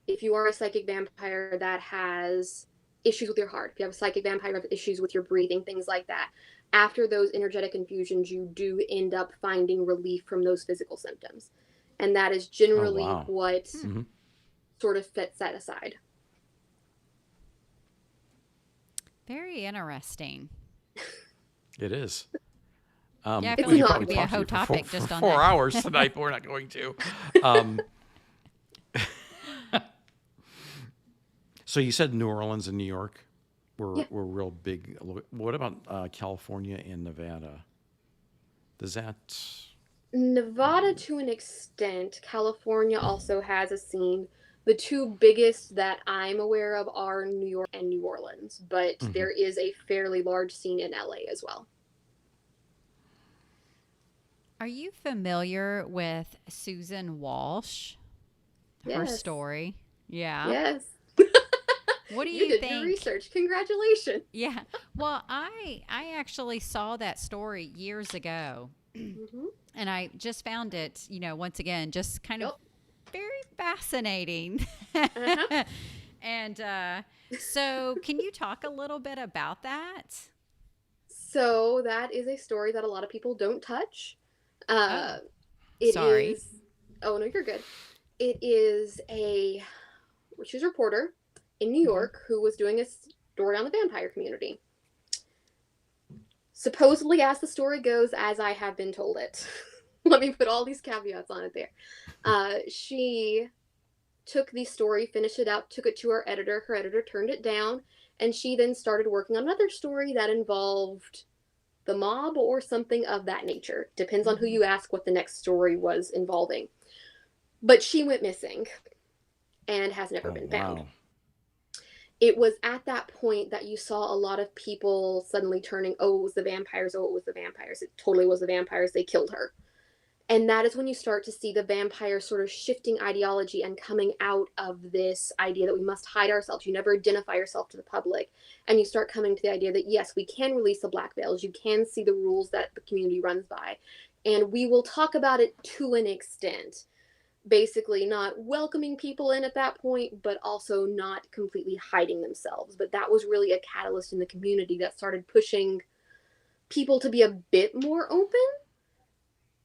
If you are a psychic vampire that has issues with your heart, if you have a psychic vampire that has issues with your breathing, things like that, after those energetic infusions, you do end up finding relief from those physical symptoms. And that is Oh generally wow. what Hmm. sort of fits that aside. Very interesting. It is. Yeah, I It's feel We like could an there odd probably could be a one. talk to whole you topic for just on 4 hours that. tonight, but we're not going to. Um, so you said New Orleans and New York Yeah. were real big. What about California and Nevada? Does that? Nevada to an extent. California also has a scene. The two biggest that I'm aware of are New York and New Orleans, but Mhm. there is a fairly large scene in LA as well. Are you familiar with Susan Walsh? Her Yes. story? Yeah. Yes. What do You you did your think? research. Congratulations. Yeah. Well, I actually saw that story years ago, Hmm. and I just found it, once again, just kind of Yep. very fascinating. Uh-huh. And so, can you talk a little bit about that? So that is a story that a lot of people don't touch. Oh, Uh, it sorry. is. Oh no, you're good. It is she's a reporter in New Hmm. York who was doing a story on the vampire community. Supposedly, as the story goes, as I have been told it. Let me put all these caveats on it there. She took the story, finished it out, took it to her editor. Her editor turned it down, and she then started working on another story that involved the mob or something of that nature. Depends on who Hmm. you ask what the next story was involving. But she went missing and has never Oh been found. wow. It was at that point that you saw a lot of people suddenly turning, oh, it was the vampires, oh, it was the vampires. It totally was the vampires. They killed her. And that is when you start to see the vampire sort of shifting ideology and coming out of this idea that we must hide ourselves. You never identify yourself to the public. And you start coming to the idea that, yes, we can release the black veils. You can see the rules that the community runs by. And we will talk about it to an extent. Basically, not welcoming people in at that point, but also not completely hiding themselves. But that was really a catalyst in the community that started pushing people to be a bit more open,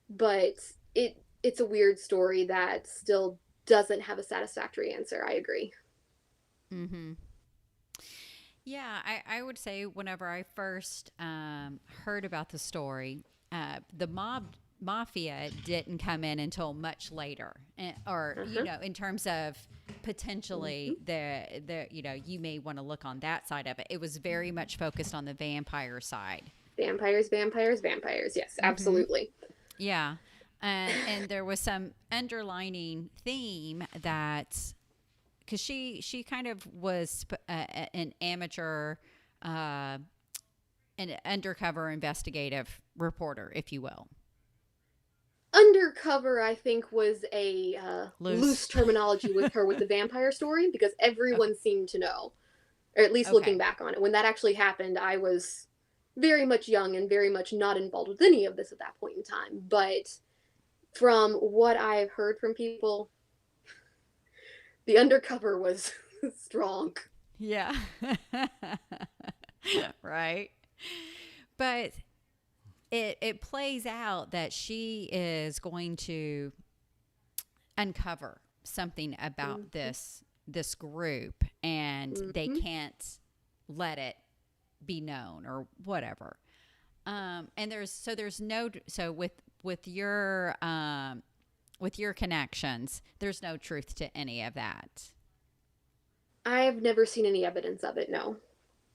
but it's a weird story that still doesn't have a satisfactory answer. I agree. Hmm. Yeah, I would say whenever I first heard about the story, the mafia didn't come in until much later, or Uh-huh. in terms of potentially Hmm. the you may want to look on that side of it. It was very much focused on the vampire side. Vampires, vampires, vampires. Yes, Mm-hmm. absolutely. Yeah, and there was some underlining theme that because she kind of was an amateur, uh, an undercover investigative reporter, if you will. Undercover, I think, was a loose Loose. terminology with her with the vampire story because Okay. everyone seemed to know, or at least looking Okay. back on it. When that actually happened, I was very much young and very much not involved with any of this at that point in time. But from what I've heard from people, the undercover was strong. Yeah. Right. But it plays out that she is going to uncover something about Mm-hmm. this group, and they Mm-hmm. can't let it be known or whatever. And there's no so with your connections, there's no truth to any of that. I've never seen any evidence of it, no.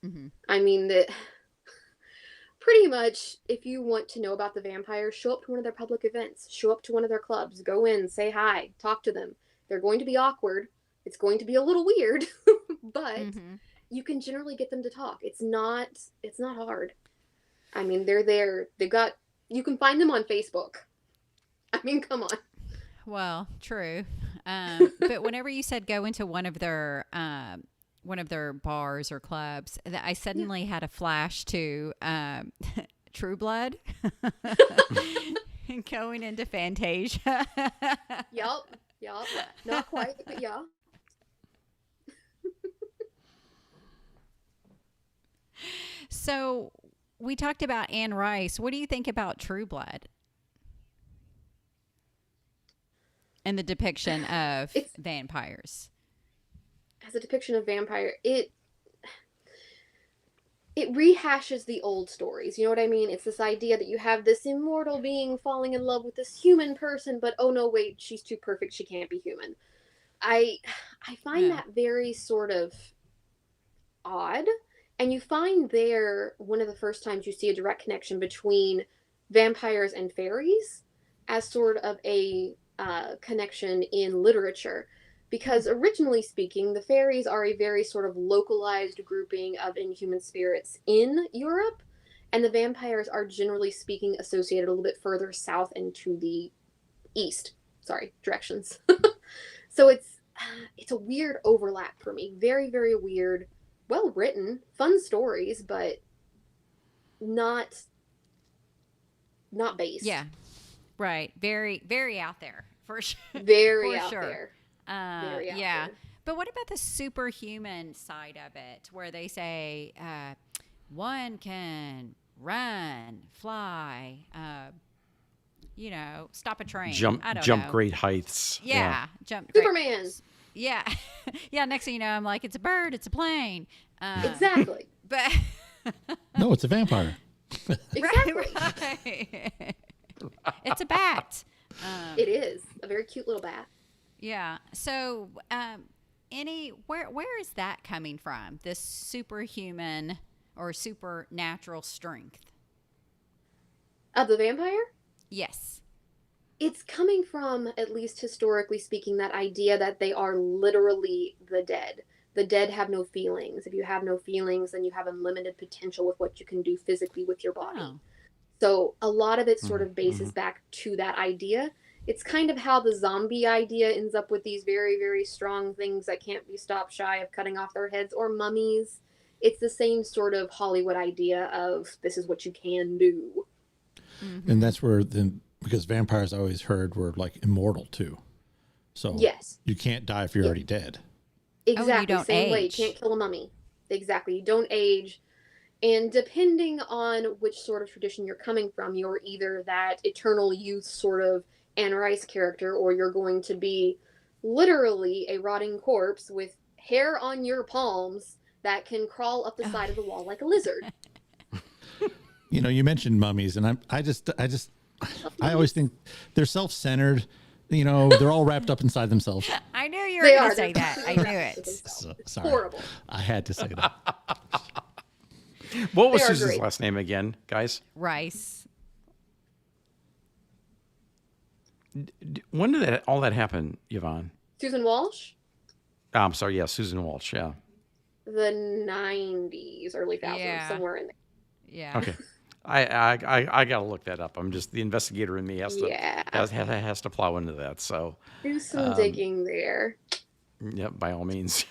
Hmm. I mean, that pretty much, if you want to know about the vampires, show up to one of their public events, show up to one of their clubs, go in, say hi, talk to them. They're going to be awkward. It's going to be a little weird, but Hmm. you can generally get them to talk. It's not hard. I mean, they're there. They've got you can find them on Facebook. I mean, come on. Well, true. But whenever you said go into one of their bars or clubs, I Yeah. suddenly had a flash to True Blood and going into Fantasia. Yup. Yup. Not quite, but yeah. So we talked about Anne Rice. What do you think about True Blood and the depiction of It's vampires? as a depiction of vampire. It rehashes the old stories. You know what I mean? It's this idea that you have this immortal being falling in love with this human person, but oh no, wait, she's too perfect. She can't be human. I I find Yeah. that very sort of odd. And you find there one of the first times you see a direct connection between vampires and fairies as sort of a connection in literature. Hmm. Because originally speaking, the fairies are a very sort of localized grouping of inhuman spirits in Europe, and the vampires are generally speaking associated a little bit further south and to the east. Sorry, directions. So it's a weird overlap for me. Very, very weird. Well written, fun stories, but not not based. Yeah. Right. Very, very out there for sure. Very For out sure. there. Very out Yeah. there. But what about the superhuman side of it, where they say one can run, fly, stop a train? I don't Jump know. great heights. Yeah. Yeah, jump great. Superman. Yeah, yeah. Next thing you know, I'm like, it's a bird, it's a plane. Exactly. But No, it's a vampire. Exactly. right. It's a bat. It is a very cute little bat. Yeah. So, where is that coming from? This superhuman or supernatural strength? Of the vampire? Yes. It's coming from, at least historically speaking, that idea that they are literally the dead. The dead have no feelings. If you have no feelings, then you have unlimited potential with what you can do physically with your body. Oh. So a lot of it sort of Mm-hmm. bases back to that idea. It's kind of how the zombie idea ends up with these very, very strong things that can't be stopped shy of cutting off their heads, or mummies. It's the same sort of Hollywood idea of this is what you can do. And Mm-hmm. that's where then, because vampires I always heard were like immortal too. So Yes. you can't die if you're Yeah. already dead. Oh, and you Exactly. don't Same way. You age. can't kill a mummy. Exactly. You don't age. And depending on which sort of tradition you're coming from, you're either that eternal youth sort of Anne Rice character, or you're going to be literally a rotting corpse with hair on your palms that can crawl up the side of the wall like a lizard. You know, you mentioned mummies, and I always think they're self-centered. You know, they're all wrapped up inside themselves. I knew you were They going are. to say that. I knew it. Sorry. Horrible. I had to say that. What was They are Susan's great. last name again, guys? Rice. When did all that happen, Yvonne? Susan Walsh, I'm sorry, yeah, Susan Walsh, yeah. the 90s, early 2000s, Yeah. somewhere in there. Yeah. Okay. I got to look that up. I'm just, the investigator in me has to Yeah. has to plow into that. So, Do some digging there. yeah, by all means.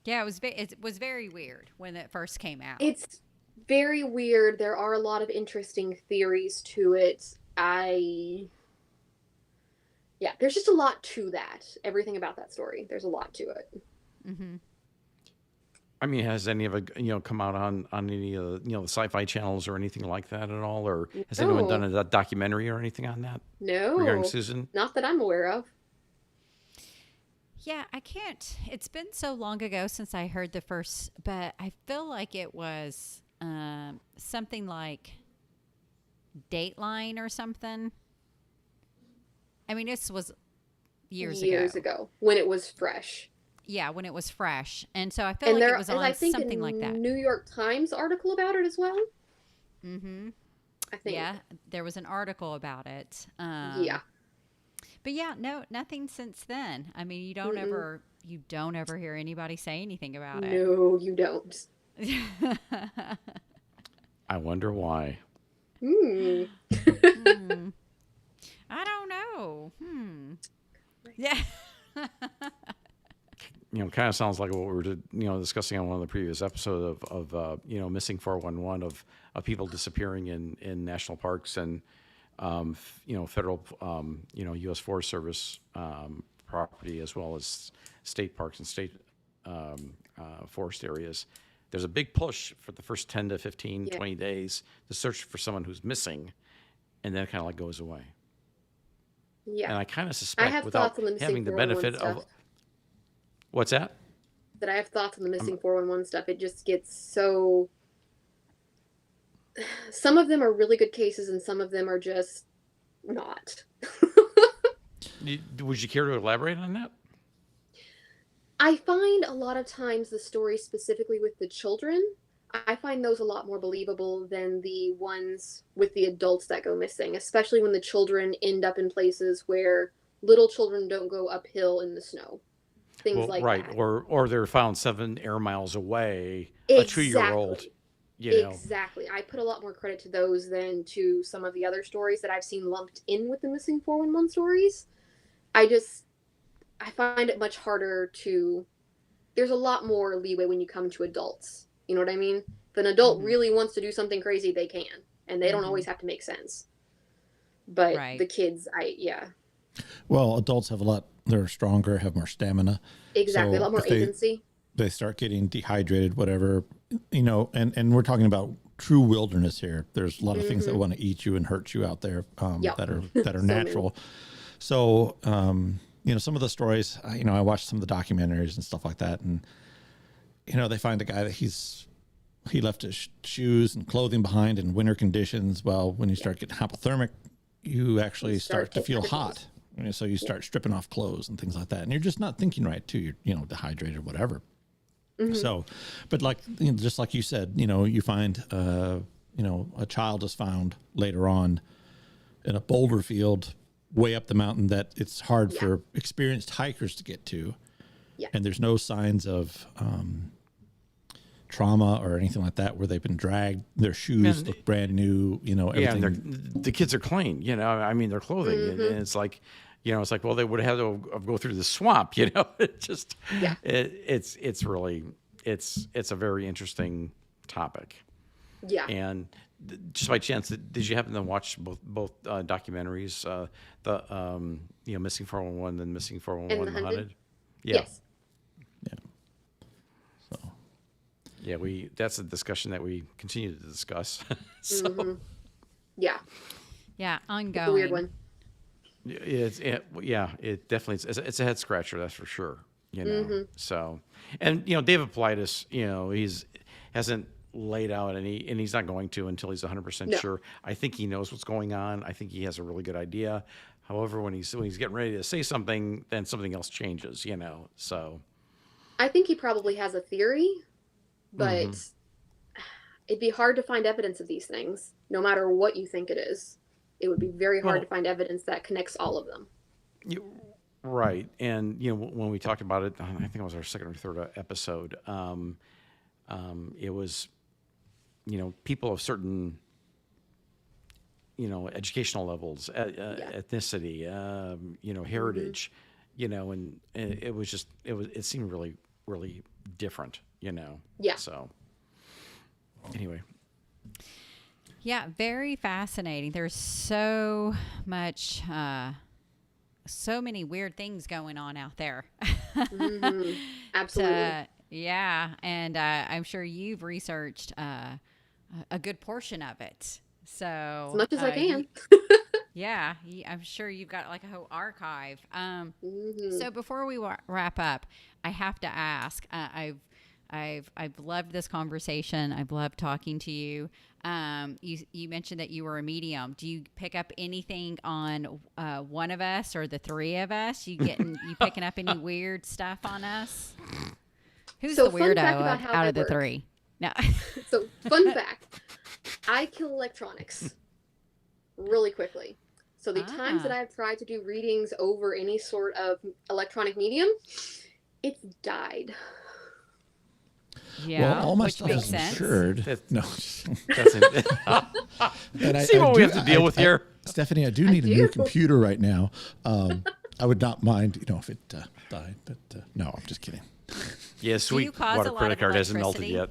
Yeah, it was very weird when it first came out. It's very weird. There are a lot of interesting theories to it. Yeah, there's just a lot to that. Everything about that story. There's a lot to it. Mm-hmm. I mean, has any of it, come out on any of the, the SyFy channels or anything like that at all? Or has anyone No. done a documentary or anything on that No, regarding Susan? not that I'm aware of. Yeah, I can't. It's been so long ago since I heard the first, but I feel like it was something like Dateline or something. I mean, this was years ago when it was fresh. Yeah, when it was fresh. And so I feel And like there it was is, on I think, something a like that. New York Times article about it as well. Mm-hmm. I think. Yeah, there was an article about it. Yeah. But yeah, no, nothing since then. I mean, you don't ever hear anybody say anything about it. No, you don't. I wonder why. Hmm. I don't know. Yeah. Kind of sounds like what we were, discussing on one of the previous episodes of missing 411 of people disappearing in national parks and, federal, U.S. Forest Service property as well as state parks and state forest areas. There's a big push for the first 10 to 15, 20 days to search for someone who's missing, and then it kind of like goes away. Yeah. And I kind of I suspect have without thoughts on the missing having the 411 benefit stuff. of what's that? That I have thoughts on the missing 411 stuff. It just gets so. Some of them are really good cases, and some of them are just not. Would you care to elaborate on that? I find a lot of times the stories specifically with the children, I find those a lot more believable than the ones with the adults that go missing, especially when the children end up in places where little children don't go uphill in the snow. Things like right, that. or they're found 7 air miles away, a 2-year-old. Exactly. I put a lot more credit to those than to some of the other stories that I've seen lumped in with the missing 411 stories. I find it much harder to. There's a lot more leeway when you come to adults. You know what I mean? If an adult really wants to do something crazy, they can, and they don't always have to make sense. But Right. the kids, Well, adults have they're stronger, have more stamina. exactly, So a lot more if they- agency. They start getting dehydrated, whatever, and we're talking about true wilderness here. There's a lot of things that want to eat you and hurt you out there Yep. that are So natural. So, some of the stories, I watched some of the documentaries and stuff like that, and, they find a guy that he left his shoes and clothing behind in winter conditions. Well, when you start getting hypothermic, you actually start to feel hot. So you start stripping off clothes and things like that. And you're just not thinking right too. You're, dehydrated or whatever. So, but just like you said, you find, a child is found later on in a boulder field way up the mountain that it's hard for experienced hikers to get to. Yeah. And there's no signs of, trauma or anything like that where they've been dragged. Their shoes look brand new, everything. Yeah, and the kids are clean. I mean, their clothing, and it's like, well, they would have had to go through the swamp. It just, it's really, it's a very interesting topic. Yeah. And just by chance, did you happen to watch both documentaries, the Missing 411 and Missing 411 And the Hunted? Yeah. Yes. So, Yeah, that's a discussion that we continue to discuss. So Yeah. Yeah, ongoing. It's a weird one. it definitely it's a head scratcher, that's for sure. you know. So, and you know, David Paulides, you know, hasn't laid out any, and he's not going to until he's 100% sure. I think he knows what's going on. I think he has a really good idea. However, when he's getting ready to say something, then something else changes, you know. So, I think he probably has a theory, but it'd be hard to find evidence of these things, no matter what you think it is. It would be very hard to find evidence that connects all of them. Right. And, you know, when we talked about it, I think it was our second or third episode, it was, you know, people of certain, you know, educational levels, ethnicity, you know, heritage, you know, and it seemed really, really different, you know. Yeah. So anyway. Yeah, very fascinating. There's so much, so many weird things going on out there. Absolutely. Yeah, and I'm sure you've researched a good portion of it. So As much as I can. Yeah, I'm sure you've got like a whole archive. So before we wrap up, I have to ask. I've loved this conversation. I've loved talking to you. You mentioned that you were a medium. Do you pick up anything on one of us or the three of us? You picking up any weird stuff on us? Who's the weirdo out of the three? No. So fun fact, I kill electronics really quickly. So the times that I've tried to do readings over any sort of electronic medium, it's died. Yeah, well, all my which stuff makes is sense. insured. No. That's it. And See what we have to deal with here. Stephanie, I do need a new computer right now. I would not mind, you know, if it died, but no, I'm just kidding. Yeah, Sweetwater credit card hasn't melted yet.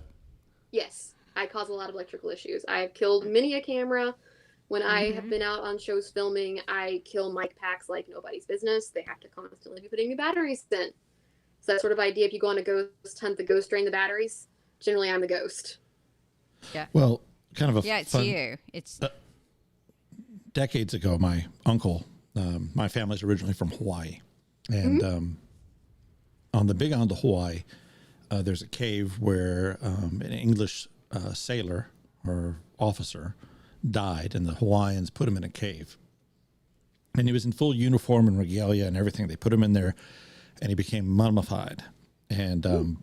Yes, I cause a lot of electrical issues. I've killed many a camera. When I have been out on shows filming, I kill mic packs like nobody's business. They have to constantly be putting new batteries in. So that sort of idea, if you go on a ghost hunt, the ghost drain the batteries. Generally, I'm the ghost. Yeah. Well, kind of a it's fun, you. It's decades ago. My uncle, my family's originally from Hawaii, and on the Big Island of Hawaii, there's a cave where an English sailor or officer died, and the Hawaiians put him in a cave. And he was in full uniform and regalia and everything. They put him in there, and he became mummified. And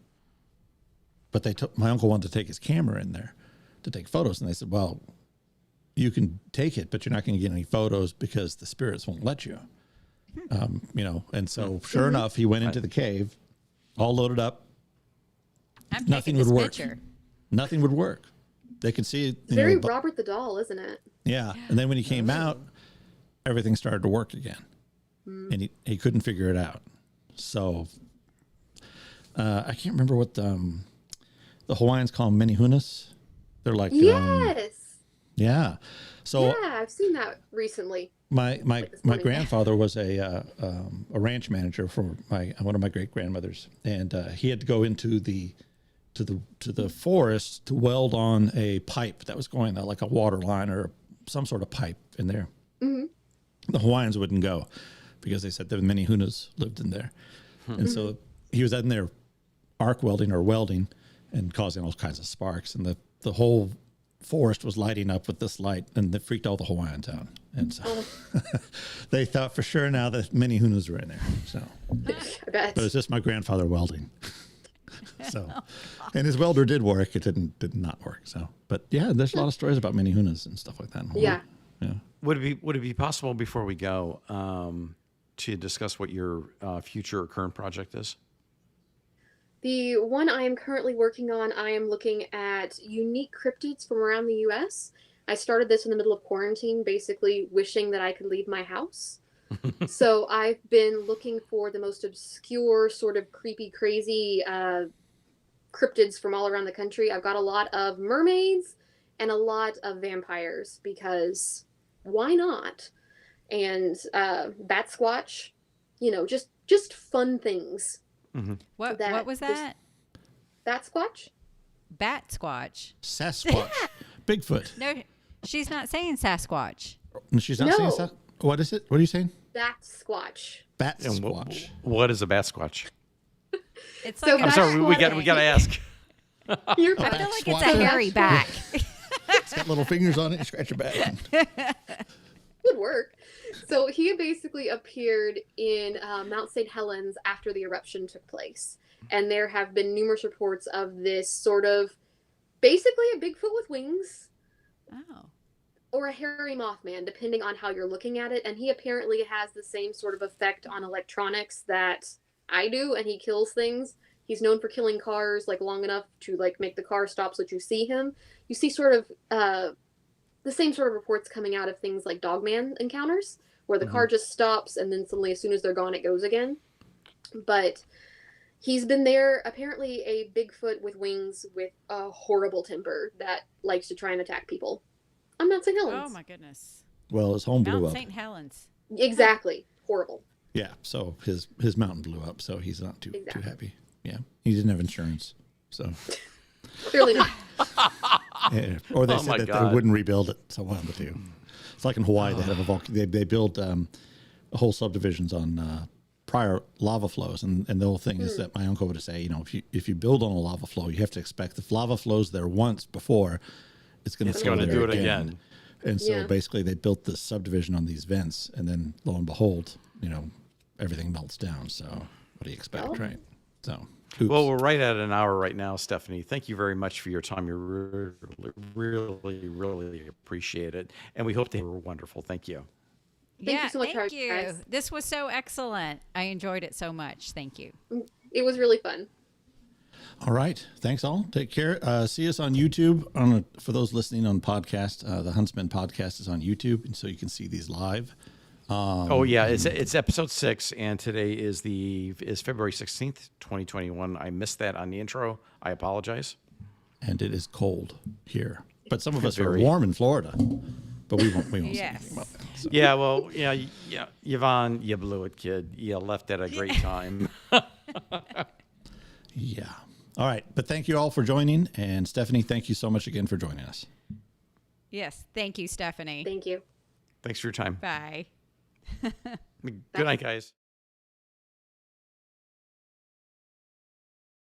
but my uncle wanted to take his camera in there to take photos, and they said, "Well, you can take it, but you're not going to get any photos because the spirits won't let you." You know, and so sure enough, he went into the cave, all loaded up. Nothing would work. Nothing would work. They could see it. It's very Robert the Doll, isn't it? Yeah. And then when he came out, everything started to work again. And he couldn't figure it out. So I can't remember what the Hawaiians call them, menihunas. They're like yes. Yeah. So yeah, I've seen that recently. My grandfather was a ranch manager for one of my great grandmothers, and he had to go into the forest to weld on a pipe that was going like a water line or some sort of pipe in there. The Hawaiians wouldn't go because they said the many hunas lived in there, and so he was in there arc welding or welding and causing all kinds of sparks, and the whole forest was lighting up with this light, and it freaked all the Hawaiians out. And so they thought for sure now that many hunas were in there. So, I bet. but it was just my grandfather welding. So, and his welder did work. It did not work. So, but yeah, there's a lot of stories about many hunas and stuff like that. Yeah. Yeah. Would it be possible before we go to discuss what your future or current project is? The one I am currently working on, I am looking at unique cryptids from around the U.S. I started this in the middle of quarantine, basically wishing that I could leave my house. So I've been looking for the most obscure, sort of creepy, crazy cryptids from all around the country. I've got a lot of mermaids and a lot of vampires because why not? And bat squatch, you know, just fun things. What was that? Bat squatch? Bat squatch. Sasquatch. Bigfoot. No, she's not saying Sasquatch. She's not saying What is it? What are you saying? Bat squatch. Bat And squatch. what is a bat squatch? It's So like I'm back sorry, we got squatting. to ask. You're I fine. feel like Squat it's a it. hairy back. It's got little fingers on it. You scratch your back. Would work. So he basically appeared in Mount St. Helens after the eruption took place. And there have been numerous reports of this sort of basically a Bigfoot with wings Oh. or a hairy Mothman, depending on how you're looking at it. And he apparently has the same sort of effect on electronics that I do, and he kills things. He's known for killing cars like long enough to like make the car stop so that you see him. You see sort of the same sort of reports coming out of things like Dogman encounters, where the car just stops and then suddenly as soon as they're gone it goes again. But he's been there, apparently a Bigfoot with wings with a horrible temper that likes to try and attack people. I'm Mount St. Helens. Oh my goodness. Well, his home blew Mount up. St. Helens. Exactly. Horrible. Yeah, so his mountain blew up, so he's not too Exactly. happy. Yeah, he didn't have insurance, so Clearly not. yeah. Or they Oh said my that God. they wouldn't rebuild it. So one of the two. It's like in Hawaii, they have a they build whole subdivisions on prior lava flows, and the whole thing is that my uncle would say, if you build on a lava flow, you have to expect if lava flows there once before, it's going to do it again. And so Yeah. basically, they built this subdivision on these vents, and then lo and behold, everything melts down. So what do you expect, Oh. right? So. Oops. Well, we're right at an hour right now, Stephanie. Thank you very much for your time. You really, really appreciate it. And we hope they were wonderful. Thank you. Thank you so much, thank you. guys. This was so excellent. I enjoyed it so much. Thank you. It was really fun. All right. Thanks all. Take care. See us on YouTube. For those listening on podcast, the Huntsmen podcast is on YouTube, and so you can see these live. Oh yeah, it's episode 6, and today is February 16th, 2021. I missed that on the intro. I apologize. And it is cold here, but some of us are Very. warm in Florida. But we won't say Yes. anything about that. So. Yeah, well, yeah, Yvonne, you blew it, kid. You left at a great time. Yeah. All right. But thank you all for joining, and Stephanie, thank you so much again for joining us. Yes. Thank you, Stephanie. Thank you. Thanks for your time. Bye. Good night, guys.